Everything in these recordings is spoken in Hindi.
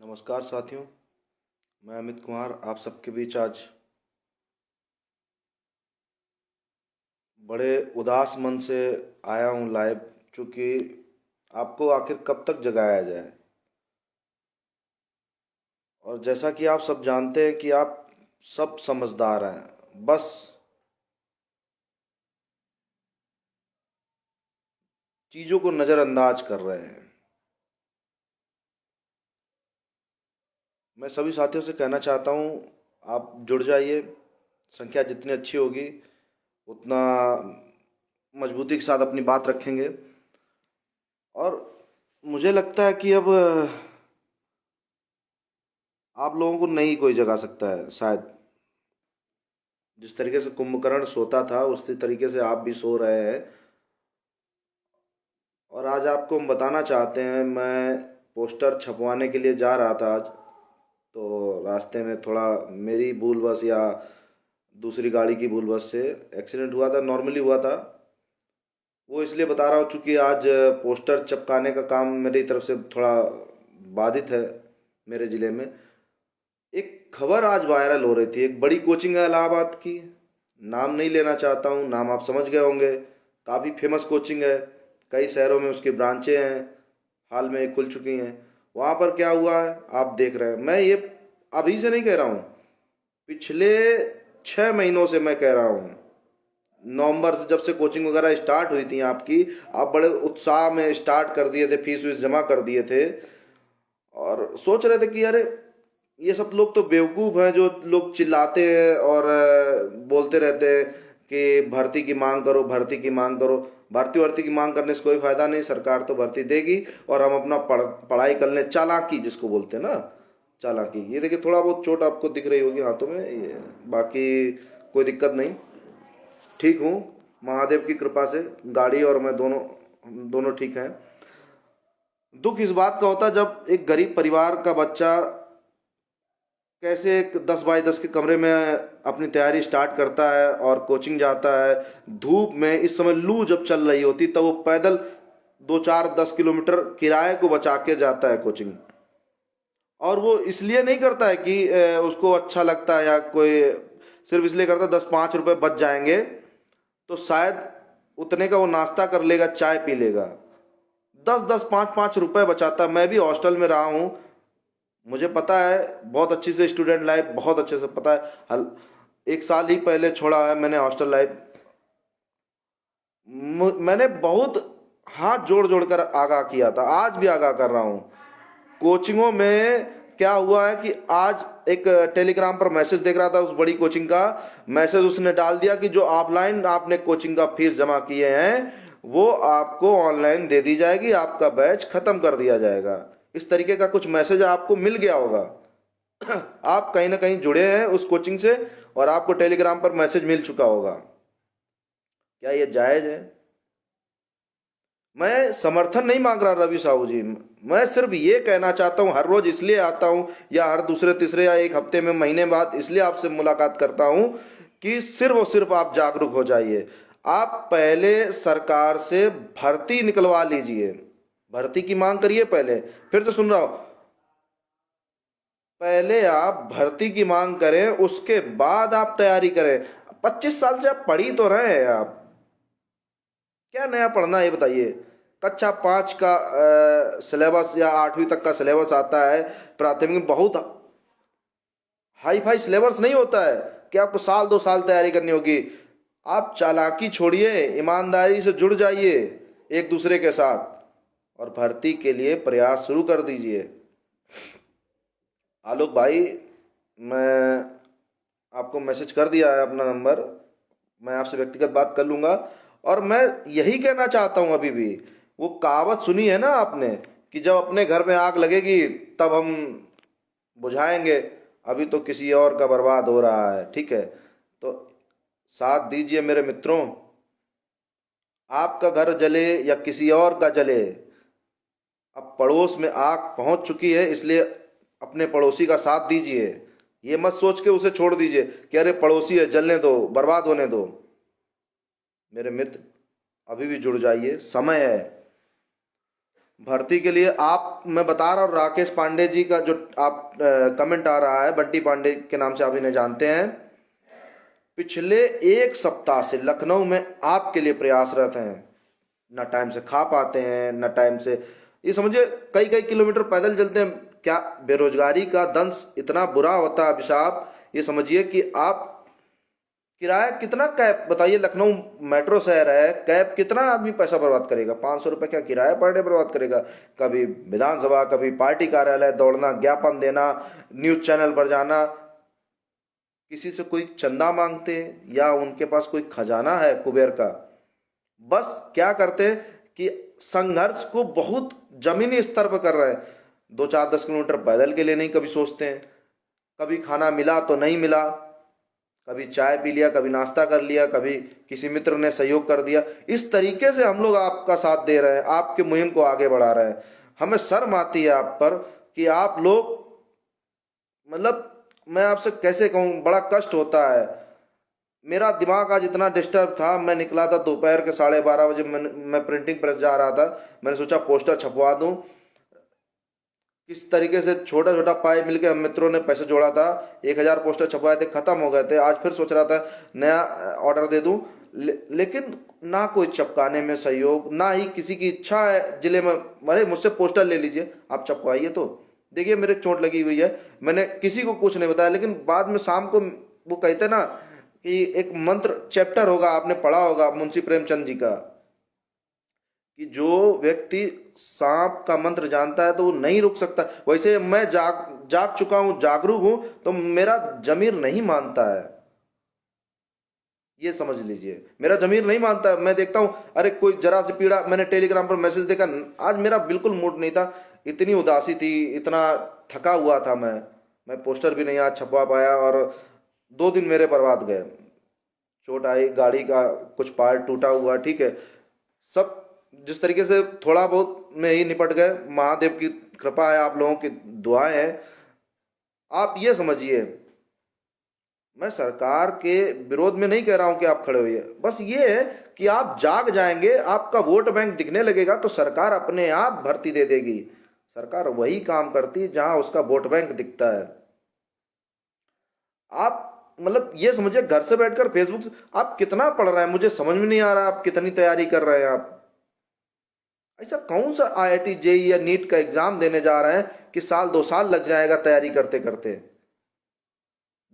नमस्कार साथियों। मैं अमित कुमार आप सबके बीच आज बड़े उदास मन से आया हूँ लाइव। चूँकि आपको आखिर कब तक जगाया जाए। और जैसा कि आप सब जानते हैं कि आप सब समझदार हैं, बस चीज़ों को नज़रअंदाज कर रहे हैं। मैं सभी साथियों से कहना चाहता हूँ, आप जुड़ जाइए। संख्या जितनी अच्छी होगी उतना मजबूती के साथ अपनी बात रखेंगे। और मुझे लगता है कि अब आप लोगों को नहीं कोई जगा सकता है शायद। जिस तरीके से कुंभकर्ण सोता था उसी तरीके से आप भी सो रहे हैं। और आज आपको हम बताना चाहते हैं, मैं पोस्टर छपवाने के लिए जा रहा था आज, तो रास्ते में थोड़ा मेरी भूलवश या दूसरी गाड़ी की भूलवश से एक्सीडेंट हुआ था। नॉर्मली हुआ था। वो इसलिए बता रहा हूँ चूँकि आज पोस्टर चिपकाने का काम मेरी तरफ से थोड़ा बाधित है। मेरे ज़िले में एक खबर आज वायरल हो रही थी। एक बड़ी कोचिंग है इलाहाबाद की, नाम नहीं लेना चाहता हूँ, नाम आप समझ गए होंगे। काफ़ी फेमस कोचिंग है, कई शहरों में उसकी ब्रांचें हैं, हाल में खुल चुकी हैं। वहाँ पर क्या हुआ है आप देख रहे हैं। मैं ये अभी से नहीं कह रहा हूँ, पिछले 6 महीनों से मैं कह रहा हूँ। नवंबर से जब से कोचिंग वगैरह स्टार्ट हुई थी आपकी, आप बड़े उत्साह में स्टार्ट कर दिए थे, फीस वीस जमा कर दिए थे और सोच रहे थे कि अरे ये सब लोग तो बेवकूफ़ हैं जो लोग चिल्लाते हैं और बोलते रहते हैं कि भर्ती की मांग करो, भर्ती की मांग करो। भर्ती वर्ती की मांग करने से कोई फ़ायदा नहीं, सरकार तो भर्ती देगी और हम अपना पढ़ाई कर लें। चालाकी जिसको बोलते हैं ना, चालाकी। ये देखिए थोड़ा बहुत चोट आपको दिख रही होगी हाथों में, बाकी कोई दिक्कत नहीं, ठीक हूँ महादेव की कृपा से। गाड़ी और मैं दोनों दोनों ठीक हैं। दुख इस बात का होता है जब एक गरीब परिवार का बच्चा कैसे एक 10 बाई 10 के कमरे में अपनी तैयारी स्टार्ट करता है और कोचिंग जाता है। धूप में इस समय लू जब चल रही होती तब वो पैदल 2 4 10 किलोमीटर किराए को बचा के जाता है कोचिंग। और वो इसलिए नहीं करता है कि उसको अच्छा लगता है या कोई, सिर्फ इसलिए करता है 10 5 रुपए बच जाएंगे तो शायद उतने का वो नाश्ता कर लेगा, चाय पी लेगा। 10 10 5 5 रुपए बचाता। मैं भी हॉस्टल में रहा हूँ, मुझे पता है बहुत अच्छी से स्टूडेंट लाइफ, बहुत अच्छे से पता है। हल 1 साल ही पहले छोड़ा है मैंने हॉस्टल लाइफ। मैंने बहुत हाथ जोड़ जोड़ कर आगाह किया था, आज भी आगाह कर रहा हूँ। कोचिंगों में क्या हुआ है कि आज एक टेलीग्राम पर मैसेज देख रहा था, उस बड़ी कोचिंग का मैसेज उसने डाल दिया कि जो ऑफलाइन आपने कोचिंग का फीस जमा किए हैं वो आपको ऑनलाइन दे दी जाएगी, आपका बैच खत्म कर दिया जाएगा। इस तरीके का कुछ मैसेज आपको मिल गया होगा। आप कहीं ना कहीं जुड़े हैं उस कोचिंग से और आपको टेलीग्राम पर मैसेज मिल चुका होगा। क्या ये जायज है? मैं समर्थन नहीं मांग रहा रवि साहू जी, मैं सिर्फ ये कहना चाहता हूँ। हर रोज इसलिए आता हूँ या हर दूसरे तीसरे या एक हफ्ते में महीने बाद इसलिए आपसे मुलाकात करता हूँ कि सिर्फ और सिर्फ आप जागरूक हो जाइए। आप पहले सरकार से भर्ती निकलवा लीजिए, भर्ती की मांग करिए पहले। फिर से सुन रहा हूँ, पहले आप भर्ती की मांग करें, उसके बाद आप तैयारी करें। 25 साल से आप पढ़ ही तो रहे हैं। आप क्या नया पढ़ना है ये बताइए। कक्षा 5 का सिलेबस या 8वीं तक का सिलेबस आता है प्राथमिक में, बहुत हाई फाई सिलेबस नहीं होता है कि आपको साल 2 साल तैयारी करनी होगी। आप चालाकी छोड़िए, ईमानदारी से जुड़ जाइए एक दूसरे के साथ और भर्ती के लिए प्रयास शुरू कर दीजिए। आलोक भाई, मैं आपको मैसेज कर दिया है अपना नंबर, मैं आपसे व्यक्तिगत बात कर लूँगा। और मैं यही कहना चाहता हूँ, अभी भी वो कहावत सुनी है ना आपने कि जब अपने घर में आग लगेगी तब हम बुझाएंगे, अभी तो किसी और का बर्बाद हो रहा है। ठीक है, तो साथ दीजिए मेरे मित्रों। आपका घर जले या किसी और का जले, अब पड़ोस में आग पहुंच चुकी है, इसलिए अपने पड़ोसी का साथ दीजिए। ये मत सोच के उसे छोड़ दीजिए कि अरे पड़ोसी है जलने दो, बर्बाद होने दो। मेरे मित्र अभी भी जुड़ जाइए, समय है। भर्ती के लिए आप, मैं बता रहा हूँ, राकेश पांडे जी का जो आप कमेंट आ रहा है, बंटी पांडे के नाम से आप इन्हें जानते हैं, पिछले एक सप्ताह से लखनऊ में आपके लिए प्रयासरत हैं। न टाइम से खा पाते हैं, न टाइम से, ये समझिए कई कई किलोमीटर पैदल चलते हैं। क्या बेरोजगारी का दंश इतना बुरा होता है अभिशाप, ये समझिए कि आप किराया कितना, कैब बताइए, लखनऊ मेट्रो शहर है, कैब कितना आदमी पैसा बर्बाद करेगा? 500 रुपये क्या किराया पर डे बर्बाद करेगा? कभी विधानसभा, कभी पार्टी कार्यालय दौड़ना, ज्ञापन देना, न्यूज चैनल पर जाना, किसी से कोई चंदा मांगते या उनके पास कोई खजाना है कुबेर का? बस क्या करते कि संघर्ष को बहुत जमीनी स्तर पर कर रहे हैं। 2-4-10 किलोमीटर पैदल के लिए नहीं कभी सोचते हैं, कभी खाना मिला तो नहीं मिला, कभी चाय पी लिया, कभी नाश्ता कर लिया, कभी किसी मित्र ने सहयोग कर दिया। इस तरीके से हम लोग आपका साथ दे रहे हैं, आपके मुहिम को आगे बढ़ा रहे हैं। हमें शर्म आती है आप पर कि आप लोग, मतलब मैं आपसे कैसे कहूँ, बड़ा कष्ट होता है। मेरा दिमाग आज इतना डिस्टर्ब था, मैं निकला था दोपहर के 12:30 बजे, मैं प्रिंटिंग प्रेस जा रहा था। मैंने सोचा पोस्टर छपवा दूं। किस तरीके से छोटा छोटा पाए मिलके हम मित्रों ने पैसे जोड़ा था, 1,000 पोस्टर छपवाए थे, खत्म हो गए थे। आज फिर सोच रहा था नया ऑर्डर दे दूं, लेकिन ना कोई चपकाने में सहयोग, ना ही किसी की इच्छा है जिले में, अरे मुझसे पोस्टर ले लीजिए आप चपवाइए। तो देखिए मेरे चोट लगी हुई है, मैंने किसी को कुछ नहीं बताया, लेकिन बाद में शाम को वो कहते ना कि एक मंत्र चैप्टर होगा, आपने पढ़ा होगा मुंशी प्रेमचंद जी का, कि जो व्यक्ति सांप का मंत्र जानता है तो वो नहीं रुक सकता। वैसे मैं जाग चुका हूं, जागरूक हूं, तो मेरा जमीर नहीं मानता है, ये समझ लीजिए, मेरा जमीर नहीं मानता है। मैं देखता हूं, अरे कोई जरा सी पीड़ा, मैंने टेलीग्राम पर मैसेज देखा, आज मेरा बिल्कुल मूड नहीं था, इतनी उदासी थी, इतना थका हुआ था मैं पोस्टर भी नहीं आज छपवा पाया, और 2 दिन मेरे बर्बाद गए। चोट आई, गाड़ी का कुछ पार्ट टूटा हुआ, ठीक है, सब जिस तरीके से थोड़ा बहुत में ही निपट गए। महादेव की कृपा है, आप लोगों की दुआएं हैं। आप ये समझिए, मैं सरकार के विरोध में नहीं कह रहा हूं कि आप खड़े होइए, बस ये है कि आप जाग जाएंगे, आपका वोट बैंक दिखने लगेगा तो सरकार अपने आप भर्ती दे देगी। सरकार वही काम करती है जहां उसका वोट बैंक दिखता है। आप मतलब ये समझिए, घर से बैठकर फेसबुक से आप कितना पढ़ रहे हैं, मुझे समझ में नहीं आ रहा आप कितनी तैयारी कर रहे हैं। आप ऐसा कौन सा आईआईटी जेईई या नीट का एग्जाम देने जा रहे हैं कि 1-2 साल लग जाएगा तैयारी करते करते?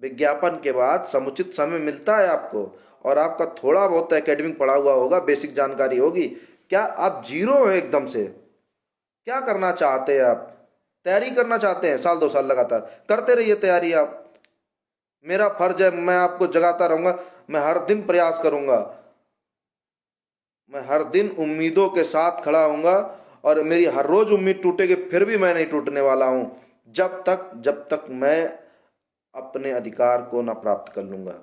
विज्ञापन के बाद समुचित समय मिलता है आपको, और आपका थोड़ा बहुत एकेडमिक पढ़ा हुआ होगा, बेसिक जानकारी होगी। क्या आप जीरो हैं एकदम से? क्या करना चाहते हैं आप? तैयारी करना चाहते हैं 1-2 साल लगातार, करते रहिए तैयारी आप। मेरा फर्ज है, मैं आपको जगाता रहूंगा, मैं हर दिन प्रयास करूंगा, मैं हर दिन उम्मीदों के साथ खड़ा होऊंगा, और मेरी हर रोज उम्मीद टूटेगी, फिर भी मैं नहीं टूटने वाला हूं, जब तक मैं अपने अधिकार को ना प्राप्त कर लूंगा।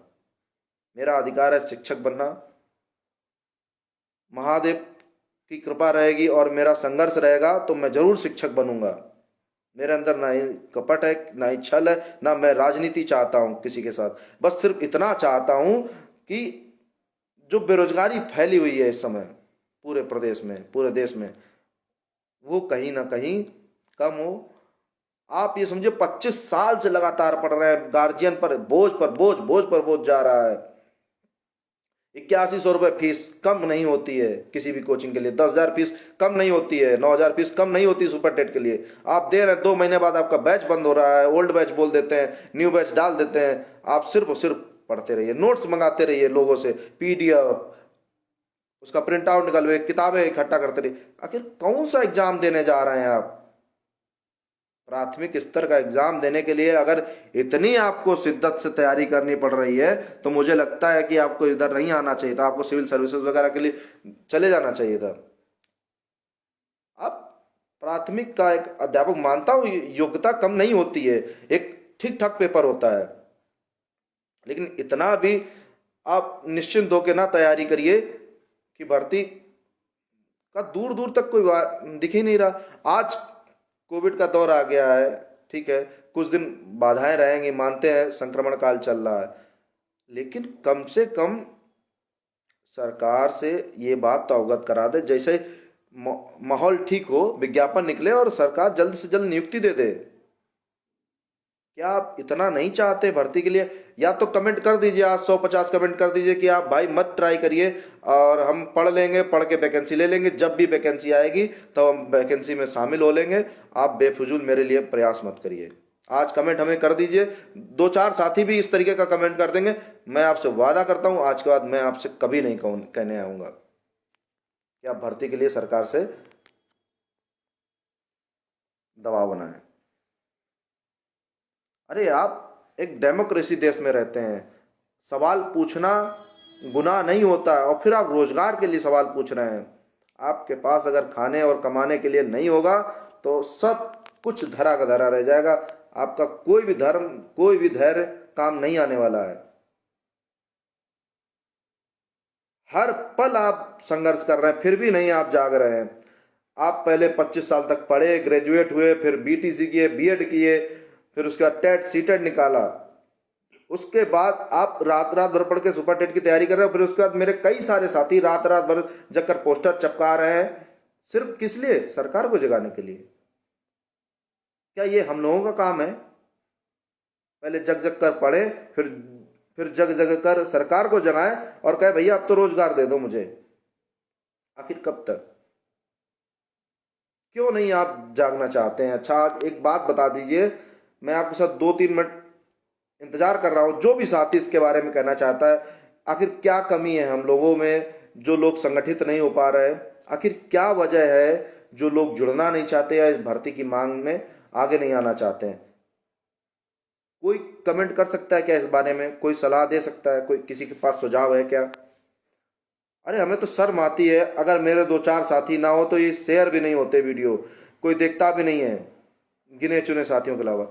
मेरा अधिकार है शिक्षक बनना, महादेव की कृपा रहेगी और मेरा संघर्ष रहेगा तो मैं जरूर शिक्षक बनूंगा। मेरे अंदर ना ही कपट है, ना ही छल है, ना मैं राजनीति चाहता हूं किसी के साथ। बस सिर्फ इतना चाहता हूं कि जो बेरोजगारी फैली हुई है इस समय पूरे प्रदेश में, पूरे देश में, वो कहीं ना कहीं कम हो। आप ये समझिए 25 साल से लगातार पढ़ रहे हैं, गार्जियन पर बोझ पर बोझ, बोझ पर बोझ जा रहा है। 8100 रुपये फीस कम नहीं होती है किसी भी कोचिंग के लिए, 10,000 फीस कम नहीं होती है, 9,000 फीस कम नहीं होती सुपर टेट के लिए। आप दे रहे हैं, 2 महीने बाद आपका बैच बंद हो रहा है, ओल्ड बैच बोल देते हैं, न्यू बैच डाल देते हैं। आप सिर्फ और सिर्फ पढ़ते रहिए, नोट्स मंगाते रहिए लोगों से, पीडीएफ, उसका प्रिंट आउट निकलवे, किताबें इकट्ठा करते रहिए। आखिर कौन सा एग्जाम देने जा रहे हैं आप? प्राथमिक स्तर का एग्जाम देने के लिए अगर इतनी आपको शिद्दत से तैयारी करनी पड़ रही है तो मुझे लगता है कि आपको इधर नहीं आना चाहिए था, आपको सिविल सर्विसेज वगैरह के लिए चले जाना चाहिए था। अब प्राथमिक का एक अध्यापक, मानता हूं योग्यता कम नहीं होती है, एक ठीक ठाक पेपर होता है, लेकिन इतना भी आप निश्चिंत होकर ना तैयारी करिए कि भर्ती का दूर दूर तक कोई दिख ही नहीं रहा। आज कोविड का दौर आ गया है, ठीक है, कुछ दिन बाधाएं रहेंगी, मानते हैं संक्रमण काल चल रहा है, लेकिन कम से कम सरकार से ये बात तो अवगत करा दे। जैसे माहौल ठीक हो, विज्ञापन निकले और सरकार जल्द से जल्द नियुक्ति दे दे। क्या आप इतना नहीं चाहते भर्ती के लिए? या तो कमेंट कर दीजिए, आज 150 कमेंट कर दीजिए कि आप भाई मत ट्राई करिए, और हम पढ़ लेंगे, पढ़ के वैकेंसी ले लेंगे, जब भी वैकेंसी आएगी तो हम वैकेंसी में शामिल हो लेंगे। आप बेफिजूल मेरे लिए प्रयास मत करिए। आज कमेंट हमें कर दीजिए, 2-4 साथी भी इस तरीके का कमेंट कर देंगे, मैं आपसे वादा करता हूं आज के बाद मैं आपसे कभी नहीं कहने आऊंगा कि आप भर्ती के लिए सरकार से दबाव बनाएं। अरे आप एक डेमोक्रेसी देश में रहते हैं, सवाल पूछना गुनाह नहीं होता है, और फिर आप रोजगार के लिए सवाल पूछ रहे हैं। आपके पास अगर खाने और कमाने के लिए नहीं होगा तो सब कुछ धरा का धरा रह जाएगा। आपका कोई भी धर्म, कोई भी धैर्य काम नहीं आने वाला है। हर पल आप संघर्ष कर रहे हैं, फिर भी नहीं आप जाग रहे हैं। आप पहले 25 साल तक पढ़े, ग्रेजुएट हुए, फिर बीटीसी किए, बीएड किए, फिर उसके बाद टेट सीटेट निकाला, उसके बाद आप रात रात भर पढ़ के सुपर टेट की तैयारी कर रहे हो। फिर उसके बाद मेरे कई सारे साथी रात रात भर जगकर पोस्टर चिपका रहे हैं, सिर्फ किस लिए? सरकार को जगाने के लिए। क्या ये हम लोगों का काम है? पहले जग जग कर पढ़े, फिर जग जग कर सरकार को जगाएं और कहे भैया अब तो रोजगार दे दो मुझे। आखिर कब तक? क्यों नहीं आप जागना चाहते हैं? अच्छा आज एक बात बता दीजिए, मैं आपके साथ 2-3 मिनट इंतजार कर रहा हूं, जो भी साथी इसके बारे में कहना चाहता है। आखिर क्या कमी है हम लोगों में जो लोग संगठित नहीं हो पा रहे? आखिर क्या वजह है जो लोग जुड़ना नहीं चाहते या इस भर्ती की मांग में आगे नहीं आना चाहते हैं? कोई कमेंट कर सकता है क्या इस बारे में? कोई सलाह दे सकता है? कोई किसी के पास सुझाव है क्या? अरे हमें तो शर्म आती है, अगर मेरे 2-4 साथी ना हो तो ये शेयर भी नहीं होते वीडियो, कोई देखता भी नहीं है, गिने चुने साथियों के अलावा।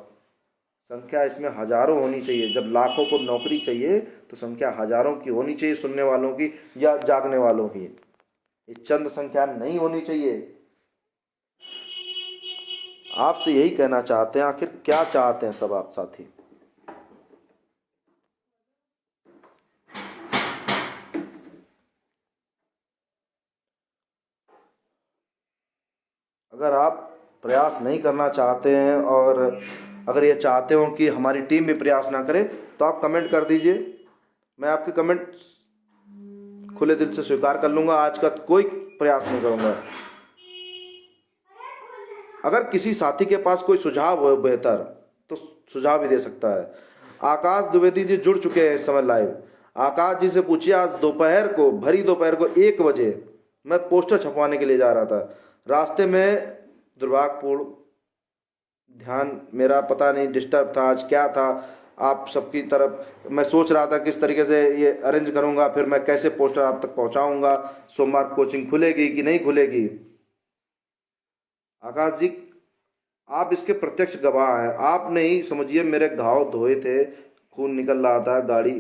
संख्या इसमें हजारों होनी चाहिए। जब लाखों को नौकरी चाहिए तो संख्या हजारों की होनी चाहिए, सुनने वालों की या जागने वालों की। ये चंद संख्या नहीं होनी चाहिए। आपसे यही कहना चाहते हैं, आखिर क्या चाहते हैं सब आप साथी? अगर आप प्रयास नहीं करना चाहते हैं और अगर ये चाहते हो कि हमारी टीम भी प्रयास ना करे तो आप कमेंट कर दीजिए, मैं आपके कमेंट खुले दिल से स्वीकार कर लूँगा। आज का कोई प्रयास नहीं करूँगा। अगर किसी साथी के पास कोई सुझाव हो बेहतर तो सुझाव भी दे सकता है। आकाश द्विवेदी जी जुड़ चुके हैं इस समय लाइव। आकाश जी से पूछिए, आज दोपहर को, भरी दोपहर को 1 बजे मैं पोस्टर छपवाने के लिए जा रहा था, रास्ते में दुर्भाग्यपूर्ण ध्यान मेरा पता नहीं डिस्टर्ब था, आज क्या था आप सबकी तरफ। मैं सोच रहा था किस तरीके से ये अरेंज करूंगा, फिर मैं कैसे पोस्टर आप तक पहुंचाऊंगा, सोमवार कोचिंग खुलेगी कि नहीं खुलेगी। आकाश जी आप इसके प्रत्यक्ष गवाह हैं। आप नहीं समझिए, मेरे घाव धोए थे, खून निकल रहा था, गाड़ी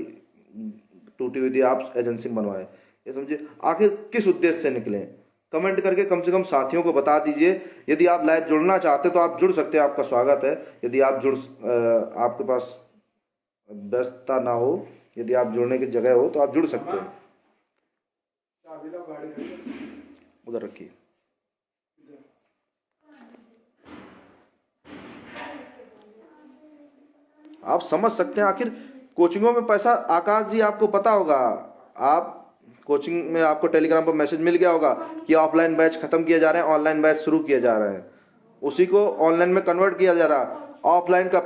टूटी हुई थी, आप एजेंसी बनवाए। ये समझिए आखिर किस उद्देश्य से निकले? कमेंट करके कम से कम साथियों को बता दीजिए। यदि आप लाइव जुड़ना चाहते तो आप जुड़ सकते हैं, आपका स्वागत है। यदि आप आपके पास व्यस्तता ना हो, यदि आप जुड़ने की जगह हो तो आप जुड़ सकते हैं। उधर रखिए। आप समझ सकते हैं, आखिर कोचिंगों में पैसा, आकाश जी आपको पता होगा, आप कोचिंग में आपको टेलीग्राम पर मैसेज मिल गया होगा कि ऑफलाइन बैच खत्म किए जा रहे हैं, ऑनलाइन बैच शुरू किए जा रहे हैं, उसी को ऑनलाइन में कन्वर्ट किया जा रहा। ऑफलाइन का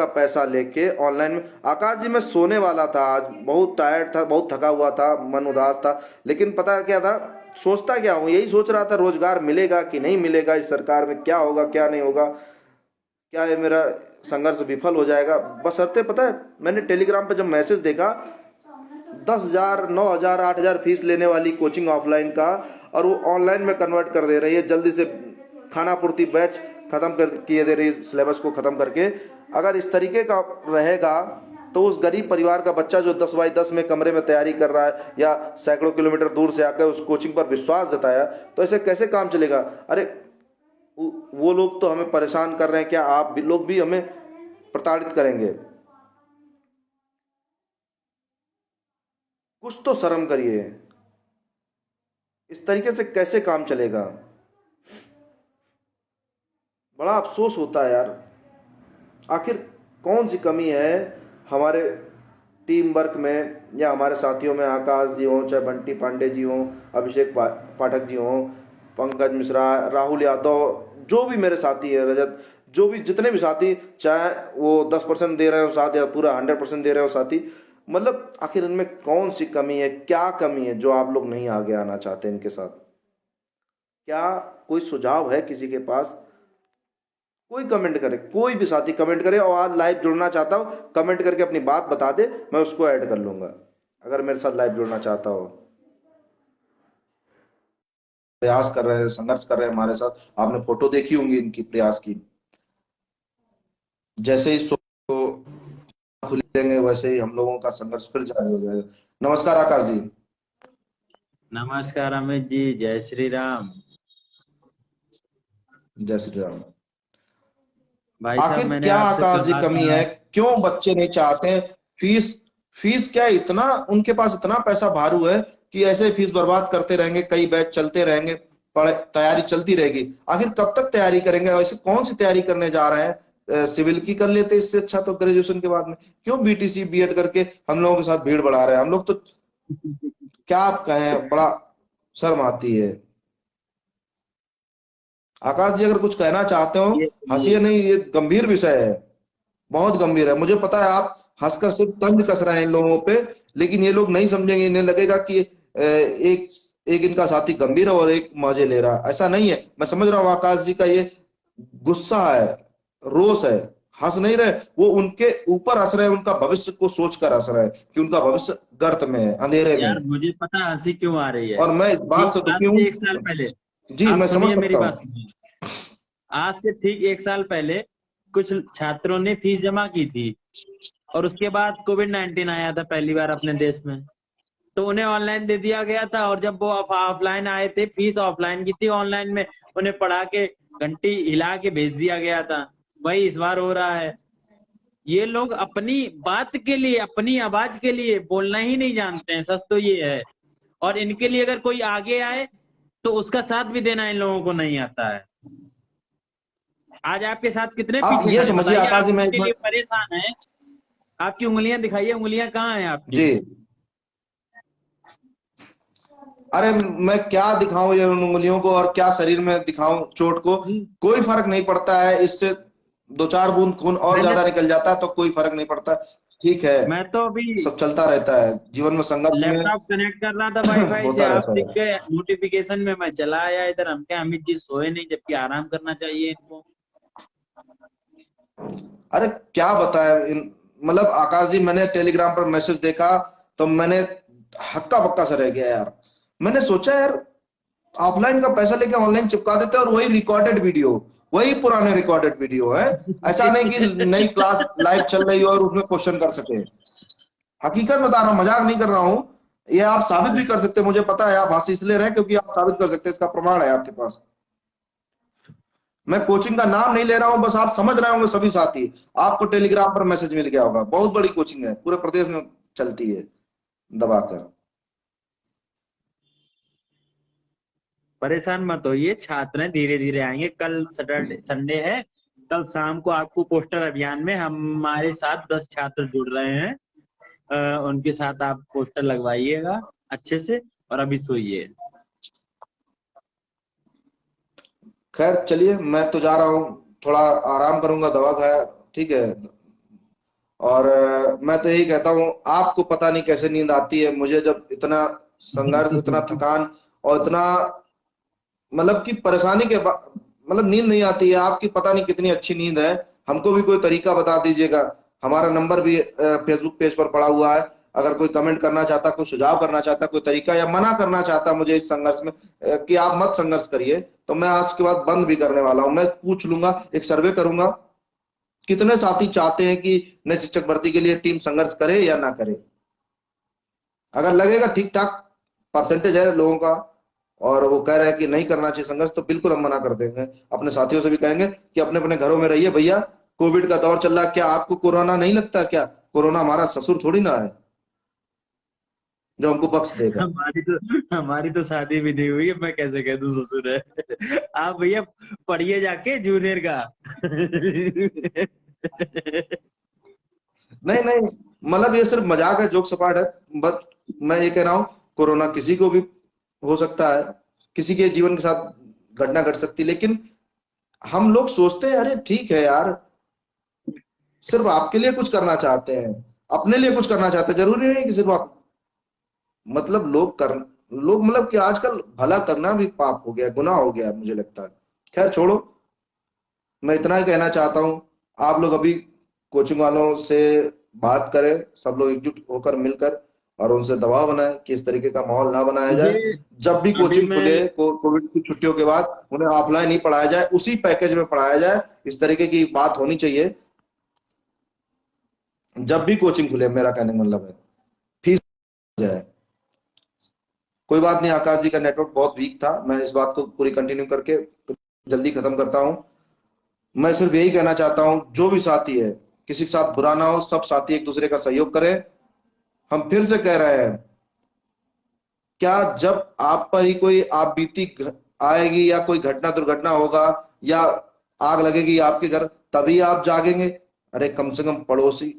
पैसा लेके ऑनलाइन में। आकाश जी मैं सोने वाला था, आज बहुत टायर्ड था, बहुत थका हुआ था, मन उदास था, लेकिन पता क्या था, सोचता क्या हूँ, यही सोच रहा था रोजगार मिलेगा कि नहीं मिलेगा, इस सरकार में क्या होगा क्या नहीं होगा, क्या ये मेरा संघर्ष विफल हो जाएगा। बशर्ते पता है मैंने टेलीग्राम पर जब मैसेज देखा, 10,000 9,000 8,000 फीस लेने वाली कोचिंग ऑफलाइन का, और वो ऑनलाइन में कन्वर्ट कर दे रही है, जल्दी से खाना पूर्ति बैच खत्म कर किए दे रही है, सिलेबस को खत्म करके। अगर इस तरीके का रहेगा तो उस गरीब परिवार का बच्चा जो 10x10 में कमरे में तैयारी कर रहा है या सैकड़ों किलोमीटर दूर से आकर उस कोचिंग पर विश्वास जताया, तो ऐसे कैसे काम चलेगा? अरे वो लोग तो हमें परेशान कर रहे हैं, क्या आप भी लोग भी हमें प्रताड़ित करेंगे? कुछ तो शर्म करिए। इस तरीके से कैसे काम चलेगा? बड़ा अफसोस होता है यार। आखिर कौन सी कमी है हमारे टीम वर्क में या हमारे साथियों में? आकाश जी हों, चाहे बंटी पांडे जी हों, अभिषेक पाठक जी हों, पंकज मिश्रा, राहुल यादव, जो भी मेरे साथी है, रजत, जो भी जितने भी साथी, चाहे वो 10% दे रहे हो साथ या पूरा 100% दे रहे हो साथी, मतलब आखिर इनमें कौन सी कमी है, क्या कमी है जो आप लोग नहीं आगे आना चाहते इनके साथ? क्या कोई सुझाव है किसी के पास? कोई कमेंट करे, कोई भी साथी कमेंट करे, और आज लाइव जुड़ना चाहता हो कमेंट करके अपनी बात बता दे, मैं उसको ऐड कर लूंगा अगर मेरे साथ लाइव जुड़ना चाहता हो। प्रयास कर रहे हैं, संघर्ष कर रहे हैं हमारे साथ। आपने फोटो देखी होंगी इनकी प्रयास की। जैसे ही खुलेंगे वैसे ही हम लोगों का संघर्ष फिर जारी हो जाएगा। नमस्कार आकाश जी। नमस्कार अमित जी, जय श्री राम। जय श्री राम। भाई साहब, आखिर मैंने क्या आपसे आकाश जी कहा कमी था। है? क्यों बच्चे नहीं चाहते हैं? फीस फीस क्या है? इतना उनके पास इतना पैसा भारू है कि ऐसे फीस बर्बाद करते रहेंगे, कई बैच चलते रहेंगे, पढ़ाई तैयारी चलती रहेगी। आखिर कब तक तैयारी करेंगे? ऐसे कौन सी तैयारी करने जा रहे हैं? सिविल की कर लेते इससे अच्छा तो ग्रेजुएशन के बाद में। क्यों बीटीसी बीएड करके हम लोगों के साथ भीड़ बढ़ा रहे हैं? हम लोग तो क्या आप कहें, बड़ा शर्म आती है। आकाश जी अगर कुछ कहना चाहते हो, ये हंसिए नहीं, ये गंभीर विषय है, बहुत गंभीर है। मुझे पता है आप हंसकर सिर्फ तंज कस रहे हैं इन लोगों पे, लेकिन ये लोग नहीं समझेंगे। इन्हें लगेगा कि एक एक इनका साथी गंभीर है और एक मजे ले रहा है। ऐसा नहीं है। मैं समझ रहा हूँ आकाश जी का ये गुस्सा है, रोष है। हंस नहीं रहे, वो उनके ऊपर हंस रहे हैं, उनका भविष्य को सोच कर हंस रहे हैं कि उनका भविष्य गर्त में है, अंधेरे में यार, है। मुझे पता है हंसी क्यों आ रही है। और मैं इस बात से ठीक आज दुखी से एक साल हूँ। पहले, जी आप मैं समझ सुनिए, मेरी सकता बात हूँ। सुनिए। आज से ठीक एक साल पहले कुछ छात्रों ने फीस जमा की थी, और उसके बाद कोविड-19 आया था पहली बार अपने देश में। तो उन्हें ऑनलाइन दे दिया गया था, और जब वो ऑफलाइन आए थे, फीस ऑफलाइन की थी, ऑनलाइन में उन्हें पढ़ा के घंटी हिला के भेज दिया गया था। वही इस बार हो रहा है। ये लोग अपनी बात के लिए, अपनी आवाज के लिए बोलना ही नहीं जानते हैं, सच तो ये है। और इनके लिए अगर कोई आगे आए तो उसका साथ भी देना इन लोगों को नहीं आता है। आज आपके साथ कितने आप पीछे ये खड़े, समझिए बताइए, आकाश आप जी, मैं इनके इसमें। लिए परेशान हैं। आपकी उंगलियां दिखाइए, उंगलियां कहाँ हैं आपकी? जी, अरे मैं क्या दिखाऊं ये उन उंगलियों को, और क्या शरीर में दिखाऊं चोट को? कोई फर्क नहीं पड़ता है इससे। दो चार बूंद खून और मैंने ज्यादा निकल जाता है तो कोई फर्क नहीं पड़ता। ठीक है, मैं तो अभी सब चलता रहता है जीवन में, संघर्ष में लैपटॉप कनेक्ट कर रहा था वाईफाई से, होता आप रहता दिख है। गए नोटिफिकेशन में। मैं चला आया इधर। हम क्या, अमित जी सोए नहीं जबकि आराम करना चाहिए इनको? अरे क्या बताए इन, मतलब आकाश जी, मैंने टेलीग्राम पर मैसेज देखा तो मैंने हक्का बक्का सा रह गया यार। मैंने सोचा यार, ऑफलाइन का पैसा लेके ऑनलाइन चिपका देते हैं, और वही रिकॉर्डेड वीडियो, वही पुराने रिकॉर्डेड वीडियो है। ऐसा नहीं कि नई क्लास लाइव चल रही हो और उसमें क्वेश्चन कर सके। हकीकत बता रहा हूँ, मजाक नहीं कर रहा हूँ। ये आप साबित भी कर सकते हैं, मुझे पता है। आप हंसी इसलिए रहे क्योंकि आप साबित कर सकते हैं, इसका प्रमाण है आपके पास। मैं कोचिंग का नाम नहीं ले रहा हूं, बस आप समझ रहे होंगे सभी साथी। आपको टेलीग्राम पर मैसेज मिल गया होगा, बहुत बड़ी कोचिंग है, पूरे प्रदेश में चलती है दबाकर। परेशान मत होइए, छात्र धीरे धीरे आएंगे। कल सैटरडे संडे है। कल शाम को आपको पोस्टर अभियान में हमारे साथ 10 छात्र जुड़ रहे हैं। उनके साथ आप पोस्टर लगवाइएगा अच्छे से, और अभी सोइए। खैर चलिए, मैं तो जा रहा हूँ, थोड़ा आराम करूंगा, दवा खाया, ठीक है। और मैं तो यही कहता हूँ, आपको पता नहीं कैसे नींद आती है, मुझे जब इतना संघर्ष, इतना थकान और इतना मतलब कि परेशानी के बाद मतलब नींद नहीं आती है। आपकी पता नहीं कितनी अच्छी नींद है। हमको भी कोई तरीका बता दीजिएगा। हमारा नंबर भी फेसबुक पेज पर पड़ा हुआ है। अगर कोई कमेंट करना चाहता, कोई सुझाव करना चाहता, कोई तरीका या मना करना चाहता मुझे इस संघर्ष में, कि आप मत संघर्ष करिए, तो मैं आज के बाद बंद भी करने वाला हूं। मैं पूछ लूंगा, एक सर्वे करूंगा, कितने साथी चाहते हैं कि नए शिक्षक भर्ती के लिए टीम संघर्ष करे या ना करे। अगर लगेगा ठीक ठाक परसेंटेज है लोगों का, और वो कह रहे हैं कि नहीं करना चाहिए संघर्ष, तो बिल्कुल हम मना कर देंगे। अपने साथियों से भी कहेंगे कि अपने अपने घरों में रहिए भैया, कोविड का दौर चल रहा है। क्या आपको कोरोना नहीं लगता? क्या कोरोना हमारा ससुर थोड़ी ना है? जो हमको बख्श देगा। हमारी तो शादी भी नहीं हुई है, मैं कैसे कह दूं ससुर है। आप भैया पढ़िए जाके जूनियर का। नहीं नहीं, मतलब ये सिर्फ मजाक है, जोक सपाट है। बस मैं ये कह रहा हूँ, कोरोना किसी को भी हो सकता है, किसी के जीवन के साथ घटना घट सकती है, लेकिन हम लोग सोचते हैं अरे ठीक है यार, सिर्फ आपके लिए कुछ करना चाहते हैं, अपने लिए कुछ करना चाहते हैं, जरूरी नहीं कि सिर्फ आप, मतलब लोग मतलब कि आजकल भला करना भी पाप हो गया, गुनाह हो गया है, मुझे लगता है। खैर छोड़ो, मैं इतना ही कहना चाहता हूँ, आप लोग अभी कोचिंग वालों से बात करें, सब लोग एकजुट होकर मिलकर, और उनसे दबाव बनाएं कि इस तरीके का माहौल ना बनाया ये जाए। जब भी अभी कोचिंग मैं खुले कोविड की छुट्टियों के बाद, उन्हें ऑफलाइन ही पढ़ाया जाए, उसी पैकेज में पढ़ाया जाए, इस तरीके की बात होनी चाहिए। जब भी कोचिंग खुले, मेरा कहने का मतलब है, फीस जाए। कोई बात नहीं, आकाश जी का नेटवर्क बहुत वीक था, मैं इस बात को पूरी कंटिन्यू करके जल्दी खत्म करता हूं। मैं सिर्फ यही कहना चाहता हूं, जो भी साथी है, किसी के साथ बुरा ना हो, सब साथी एक दूसरे का सहयोग करें। हम फिर से कह रहे हैं, क्या जब आप पर ही कोई आप बीती आएगी, या कोई घटना दुर्घटना होगा, या आग लगेगी आपके घर, तभी आप जागेंगे? अरे कम से कम पड़ोसी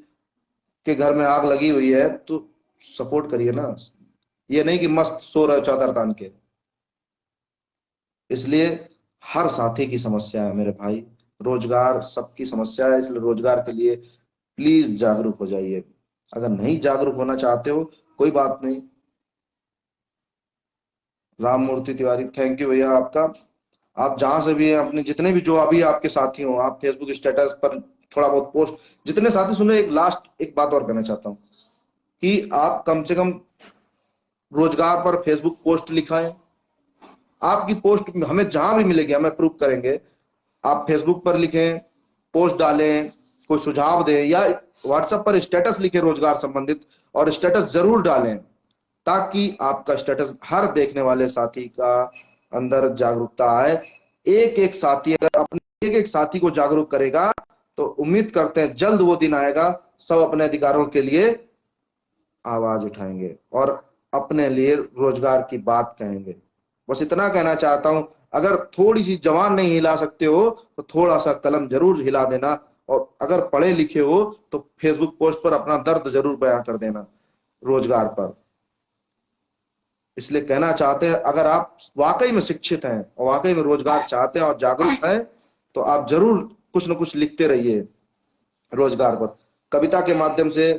के घर में आग लगी हुई है तो सपोर्ट करिए ना, ये नहीं कि मस्त सो रहे हो चादर तान के। इसलिए हर साथी की समस्या है मेरे भाई, रोजगार सबकी समस्या है, इसलिए रोजगार के लिए प्लीज जागरूक हो जाइए। अगर नहीं जागरूक होना चाहते हो, कोई बात नहीं। राम मूर्ति तिवारी, थैंक यू भैया आपका। आप जहां से भी हैं, अपने जितने भी जो अभी आपके साथी हो, आप फेसबुक स्टेटस पर थोड़ा बहुत पोस्ट, जितने साथी सुने, एक लास्ट एक बात और कहना चाहता हूँ कि आप कम से कम रोजगार पर फेसबुक पोस्ट लिखाएं। आपकी पोस्ट हमें जहां भी मिलेगी, हमें प्रूव करेंगे। आप फेसबुक पर लिखें, पोस्ट डालें, कोई सुझाव दें, या व्हाट्सएप पर स्टेटस लिखें रोजगार संबंधित, और स्टेटस जरूर डालें, ताकि आपका स्टेटस हर देखने वाले साथी का अंदर जागरूकता आए। एक एक साथी अगर अपने एक एक साथी को जागरूक करेगा, तो उम्मीद करते हैं जल्द वो दिन आएगा, सब अपने अधिकारों के लिए आवाज उठाएंगे और अपने लिए रोजगार की बात कहेंगे। बस इतना कहना चाहता हूं, अगर थोड़ी सी जबान नहीं हिला सकते हो, तो थोड़ा सा कलम जरूर हिला देना, और अगर पढ़े लिखे हो तो फेसबुक पोस्ट पर अपना दर्द जरूर बयां कर देना रोजगार पर। इसलिए कहना चाहते हैं, अगर आप वाकई में शिक्षित हैं और वाकई में रोजगार चाहते हैं और जागरूक हैं, तो आप जरूर कुछ न कुछ लिखते रहिए रोजगार पर, कविता के माध्यम से,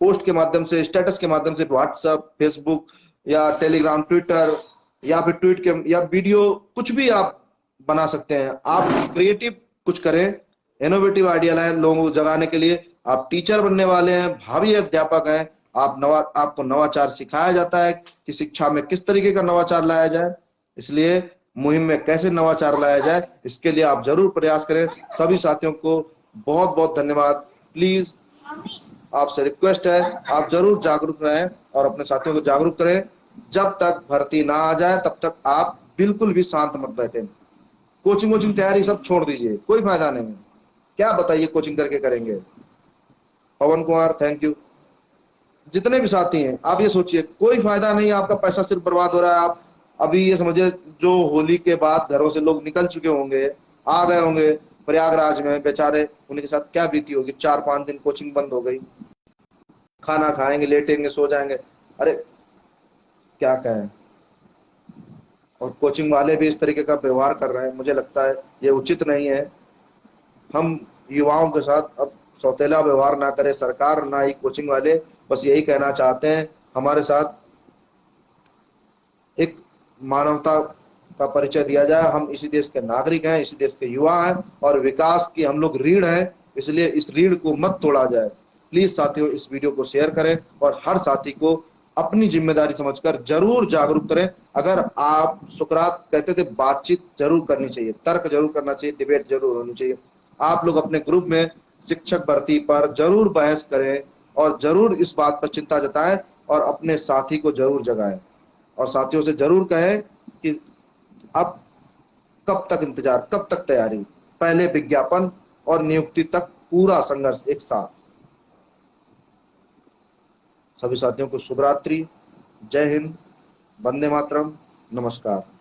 पोस्ट के माध्यम से, स्टेटस के माध्यम से, व्हाट्सएप, फेसबुक, या टेलीग्राम, ट्विटर, या फिर ट्वीट के, या वीडियो, कुछ भी आप बना सकते हैं। आप क्रिएटिव कुछ करें, इनोवेटिव आइडिया लाएं लोगों को जगाने के लिए। आप टीचर बनने वाले हैं, भावी अध्यापक हैं, आपको नवाचार सिखाया जाता है कि शिक्षा में किस तरीके का नवाचार लाया जाए। इसलिए मुहिम में कैसे नवाचार लाया जाए, इसके लिए आप जरूर प्रयास करें। सभी साथियों को बहुत बहुत धन्यवाद। प्लीज आपसे रिक्वेस्ट है, आप जरूर जागरूक रहें और अपने साथियों को जागरूक करें। जब तक भर्ती ना आ जाए, तब तक आप बिल्कुल भी शांत मत बैठे। कोचिंग वोचिंग तैयारी सब छोड़ दीजिए, कोई फायदा नहीं है। क्या बताइए कोचिंग करके करेंगे? पवन कुमार, थैंक यू। जितने भी साथी हैं, आप ये सोचिए, कोई फायदा नहीं है, आपका पैसा सिर्फ बर्बाद हो रहा है। आप अभी ये समझिए, जो होली के बाद घरों से लोग निकल चुके होंगे, आ गए होंगे प्रयागराज में, बेचारे उनके साथ क्या बीती होगी। 4-5 दिन कोचिंग बंद हो गई, खाना खाएंगे, लेटेंगे, सो जाएंगे। अरे क्या कहें। और कोचिंग वाले भी इस तरीके का व्यवहार कर रहे हैं, मुझे लगता है ये उचित नहीं है। हम युवाओं के साथ अब सौतेला व्यवहार ना करें, सरकार ना ही कोचिंग वाले। बस यही कहना चाहते हैं, हमारे साथ एक मानवता का परिचय दिया जाए। हम इसी देश के नागरिक हैं, इसी देश के युवा हैं, और विकास की हम लोग रीढ़ हैं, इसलिए इस रीढ़ को मत तोड़ा जाए। प्लीज साथियों, इस वीडियो को शेयर करें और हर साथी को अपनी जिम्मेदारी समझकर जरूर जागरूक करें। अगर आप, सुकरात कहते थे बातचीत जरूर करनी चाहिए, तर्क जरूर करना चाहिए, डिबेट जरूर होनी चाहिए। आप लोग अपने ग्रुप में शिक्षक भर्ती पर जरूर बहस करें, और जरूर इस बात पर चिंता जताएं, और अपने साथी को जरूर जगाएं, और साथियों से जरूर कहें कि अब कब तक इंतजार, कब तक तैयारी, पहले विज्ञापन और नियुक्ति तक पूरा संघर्ष एक साथ। सभी साथियों को शुभ रात्रि। जय हिंद, वंदे मातरम, नमस्कार।